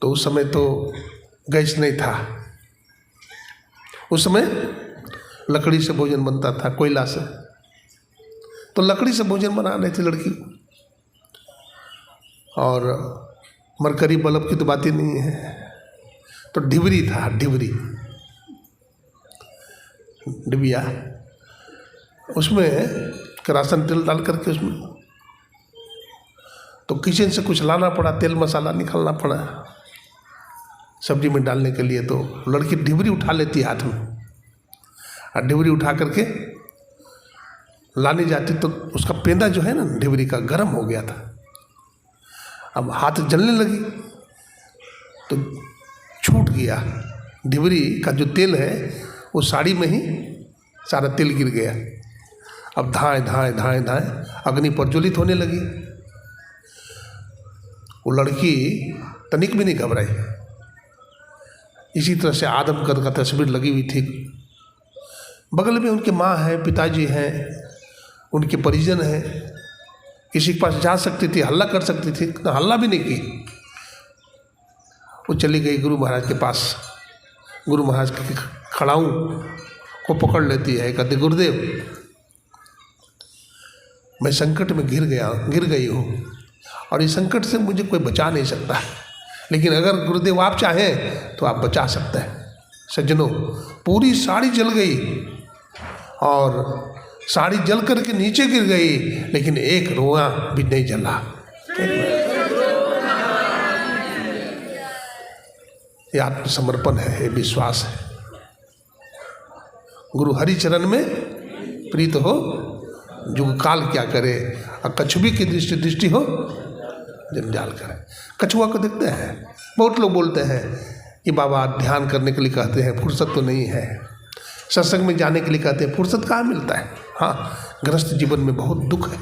Speaker 1: तो उस समय तो गैस नहीं था, उस समय लकड़ी से भोजन बनता था, कोयला से। तो लकड़ी से भोजन बना रही थी लड़की, और मरकरी बल्ब की तो बात ही नहीं है। तो ढिबरी था, डिबिया, उसमें केरासन तेल डाल करके उसमें तो किचन से कुछ लाना पड़ा, तेल मसाला निकालना पड़ा सब्जी में डालने के लिए। तो लड़की ढिबरी उठा लेती है हाथ में, और ढिबरी उठा करके लाने जाती तो उसका पेंदा जो है ना ढिबरी का गर्म हो गया था। अब हाथ जलने लगी तो छूट गया, ढिबरी का जो तेल है वो साड़ी में ही सारा तेल गिर गया। अब धाए धाए धाए धाए अग्नि प्रज्वलित होने लगी। वो लड़की तनिक भी नहीं घबराई। इसी तरह से आदमकद का तस्वीर लगी हुई थी, बगल में उनके माँ है, पिताजी हैं, उनके परिजन हैं। किसी के पास जा सकती थी, हल्ला कर सकती थी, हल्ला भी नहीं की। वो चली गई गुरु महाराज के पास। गुरु महाराज के खड़ाऊ को पकड़ लेती है, कहते गुरुदेव मैं संकट में गिर गई हूँ, और इस संकट से मुझे कोई बचा नहीं सकता, लेकिन अगर गुरुदेव आप चाहें तो आप बचा सकते हैं। सज्जनों, पूरी साड़ी जल गई और साड़ी जल करके नीचे गिर गई, लेकिन एक रोआ भी नहीं जला। ये आत्मसमर्पण है, ये विश्वास है। गुरु हरि चरण में प्रीत हो, जुग काल क्या करे, और कछुवी की दृष्टि हो जंजाल करे। कछुआ को देखते हैं, बहुत लोग बोलते हैं कि बाबा ध्यान करने के लिए कहते हैं, फुर्सत तो नहीं है। सत्संग में जाने के लिए कहते हैं, फुर्सत कहाँ मिलता है। हाँ, गृहस्थ जीवन में बहुत दुख है।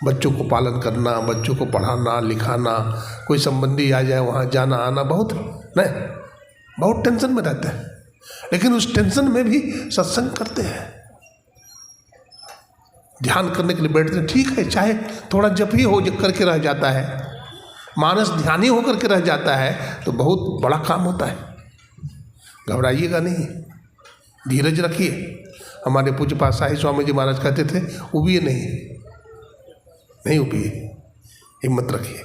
Speaker 1: बच्चों को पालन करना, बच्चों को पढ़ाना लिखाना, कोई संबंधी आ जाए वहाँ जाना आना, बहुत टेंशन में रहते हैं। लेकिन उस टेंशन में भी सत्संग करते हैं, ध्यान करने के लिए बैठते हैं। ठीक है, चाहे थोड़ा जप ही हो करके रह जाता है, मानस ध्यान ही होकर के रह जाता है, तो बहुत बड़ा काम होता है। घबराइएगा नहीं, धीरज रखिए। हमारे पूज्य पातशाही स्वामी जी महाराज कहते थे, उबिए नहीं उबिए, हिम्मत रखिए,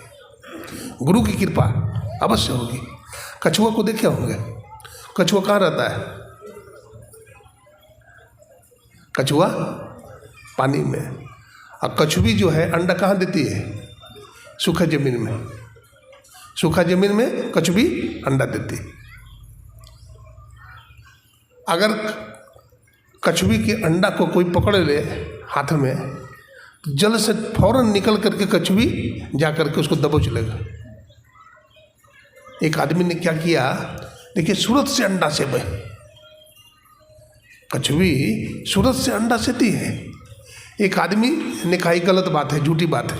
Speaker 1: गुरु की कृपा अवश्य होगी। कछुआ को देखे होंगे, कछुआ कहाँ रहता है? कछुआ पानी में, और कछुवी जो है अंडा कहाँ देती है? सूखा जमीन में। सूखा जमीन में कछुवी अंडा देती है। अगर कछुवी के अंडा को कोई पकड़ ले हाथ में, जल से फौरन निकल करके कछुवी जा करके उसको दबोच लेगा। एक आदमी ने क्या किया, देखिए, सूरत से अंडा सेवे। कछुवी सूरत से अंडा सेती है। एक आदमी ने कहा गलत बात है, झूठी बात है,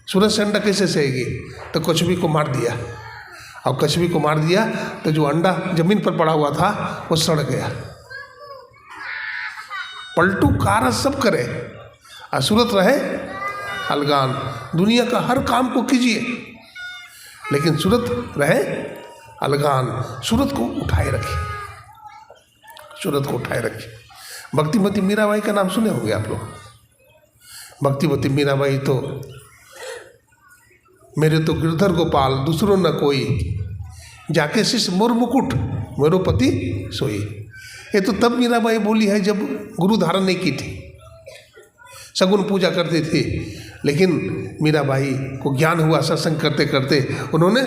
Speaker 1: सूरत से अंडा कैसे सेगी? तो कछुवी को मार दिया, और कछुवी को मार दिया तो जो अंडा जमीन पर पड़ा हुआ था वो सड़ गया। पलटू कार सब करे, असुरत रहे अलगान। दुनिया का हर काम को कीजिए, लेकिन सूरत रहे अलगान। सूरत को उठाए रखिए, सूरत को उठाए रखिए। भक्तिमती मीराबाई का नाम सुने होंगे आप लोग। भक्तिमती मीराबाई तो मेरे तो गिरधर गोपाल दूसरों न कोई, जाके शिष्य मोर मुकुट मेरो पति सोई। ये तो तब मीराबाई बोली है जब गुरु धारण नहीं की थी, सगुन पूजा करती थी। लेकिन मीराबाई को ज्ञान हुआ सत्संग करते करते, उन्होंने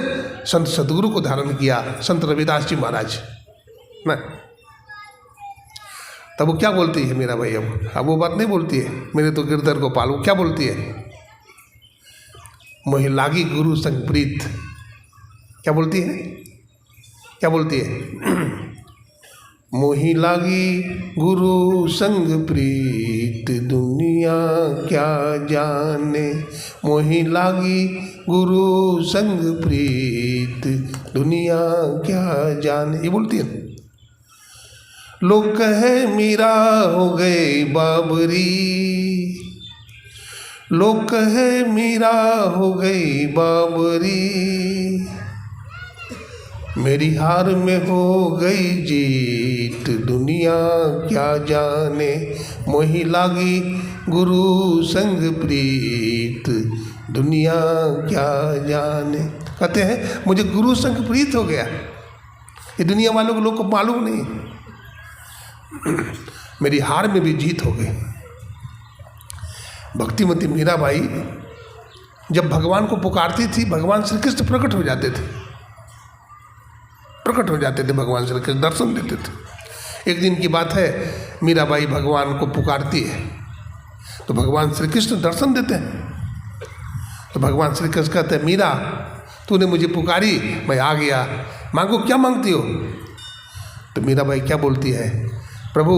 Speaker 1: संत सदगुरु को धारण किया, संत रविदास जी महाराज ना। तब वो क्या बोलती है मीराबाई? अब वो बात नहीं बोलती है मेरे तो गिरधर गोपाल। वो क्या बोलती है? मोहि लागी गुरु संग प्रीत। क्या बोलती है? क्या बोलती है? मोहि लागी गुरु संग प्रीत, दुनिया दुनिया क्या जाने, मोहि लागी गुरु संग प्रीत, दुनिया क्या जाने। ये बोलती है। लोग कहे मीरा हो गई बाबरी, लोग कहे मीरा हो गई बाबरी, मेरी हार में हो गई जीत, दुनिया क्या जाने, मोहि लागी गुरु संग प्रीत, दुनिया क्या जाने। कहते हैं मुझे गुरु संग प्रीत हो गया, ये दुनिया वालों को लोग को मालूम नहीं, मेरी हार में भी जीत हो गई। भक्तिमती मीराबाई जब भगवान को पुकारती थी, भगवान श्री कृष्ण प्रकट हो जाते थे, प्रकट हो जाते थे भगवान श्री कृष्ण, दर्शन देते थे। एक दिन की बात है, मीराबाई भगवान को पुकारती है तो भगवान श्री कृष्ण दर्शन देते हैं। तो भगवान श्री कृष्ण कहते हैं, मीरा तूने मुझे पुकारी, मैं आ गया, मांगो क्या मांगती हो। तो मीराबाई क्या बोलती है, प्रभु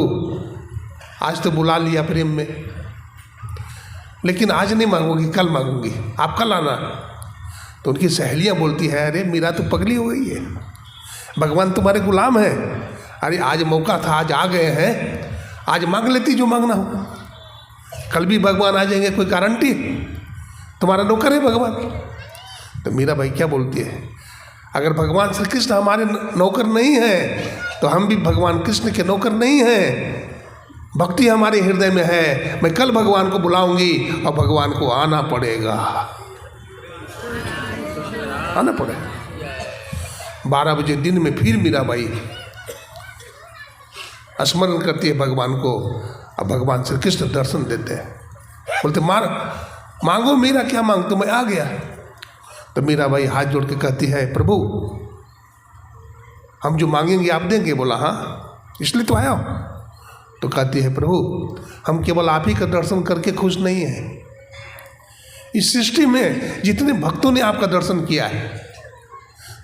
Speaker 1: आज तो बुला लिया प्रेम में, लेकिन आज नहीं मांगूंगी, कल मांगूंगी, आप कल आना। तो उनकी सहेलियां बोलती है, अरे मीरा तो पगली हो गई है, भगवान तुम्हारे गुलाम है, अरे आज मौका था, आज आ गए हैं, आज मांग लेती जो मांगना हो, कल भी भगवान आ जाएंगे, कोई गारंटी, तुम्हारा नौकर है भगवान। तो मीराबाई क्या बोलती है, अगर भगवान श्री कृष्ण हमारे नौकर नहीं है तो हम भी भगवान कृष्ण के नौकर नहीं हैं, भक्ति हमारे हृदय में है, मैं कल भगवान को बुलाऊंगी और भगवान को आना पड़ेगा, आना पड़ेगा। 12 बजे दिन में फिर मीराबाई स्मरण करती है भगवान को, अब भगवान श्री कृष्ण दर्शन देते हैं, बोलते मांगो मीरा, क्या मांगते, मैं आ गया। तो मीराबाई हाथ जोड़ के कहती है, प्रभु हम जो मांगेंगे आप देंगे। बोला हाँ, इसलिए तो आया हूँ। तो कहती है, प्रभु हम केवल आप ही का दर्शन करके खुश नहीं हैं, इस सृष्टि में जितने भक्तों ने आपका दर्शन किया है,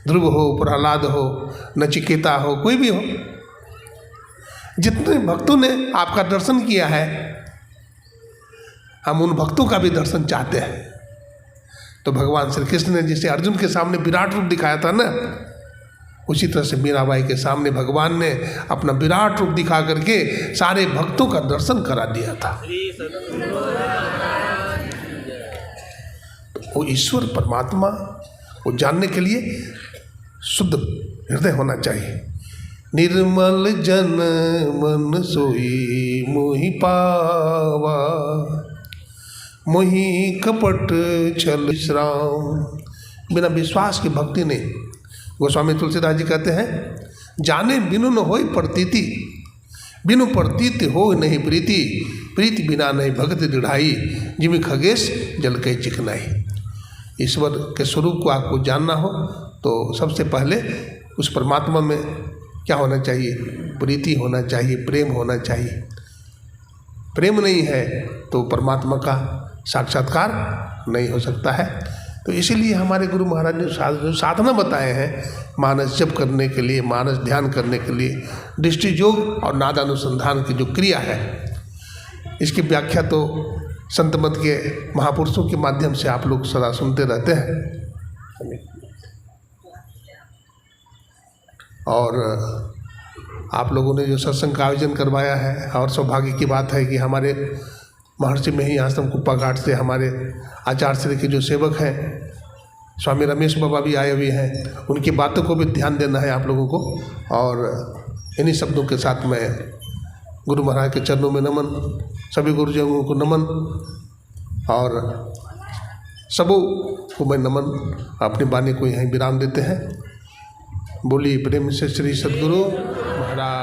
Speaker 1: ध्रुव हो, प्रहलाद हो, नचिकेता हो, कोई भी हो, जितने भक्तों ने आपका दर्शन किया है, हम उन भक्तों का भी दर्शन चाहते हैं। तो भगवान श्री कृष्ण ने जैसे अर्जुन के सामने विराट रूप दिखाया था ना, उसी तरह से मीराबाई के सामने भगवान ने अपना विराट रूप दिखा करके सारे भक्तों का दर्शन करा दिया था। तो वो ईश्वर परमात्मा को जानने के लिए शुद्ध हृदय होना चाहिए। निर्मल जन मन सोई मोहि पावा, मोहि कपट छल श्राम। बिना विश्वास की भक्ति नहीं। गोस्वामी तुलसीदास जी कहते हैं, जाने बिनु न होय प्रतीति, बिनु प्रतीति हो नहीं प्रीति, प्रीति बिना नहीं भक्ति दृढ़ाई, जिमि खगेश जल के चिकनाई। ईश्वर के स्वरूप को आपको जानना हो तो सबसे पहले उस परमात्मा में क्या होना चाहिए, प्रीति होना चाहिए, प्रेम होना चाहिए। प्रेम नहीं है तो परमात्मा का साक्षात्कार नहीं हो सकता है। तो इसीलिए हमारे गुरु महाराज ने जो साधना बताए हैं, मानस जप करने के लिए, मानस ध्यान करने के लिए, दृष्टि योग और नादानुसंधान की जो क्रिया है, इसकी व्याख्या तो संत मत के महापुरुषों के माध्यम से आप लोग सदा सुनते रहते हैं। और आप लोगों ने जो सत्संग का आयोजन करवाया है, और सौभाग्य की बात है कि हमारे महर्षि में ही आश्रम कुप्पा घाट से हमारे आचार्य श्री के जो सेवक हैं स्वामी रमेश बाबा भी आए हुए हैं, उनकी बातों को भी ध्यान देना है आप लोगों को। और इन्हीं शब्दों के साथ मैं गुरु महाराज के चरणों में नमन, सभी गुरुजनों को नमन और सबों को मैं नमन, अपनी वाणी को यहीं विराम देते हैं। बोलिए प्रेम से श्री सद्गुरु महाराज।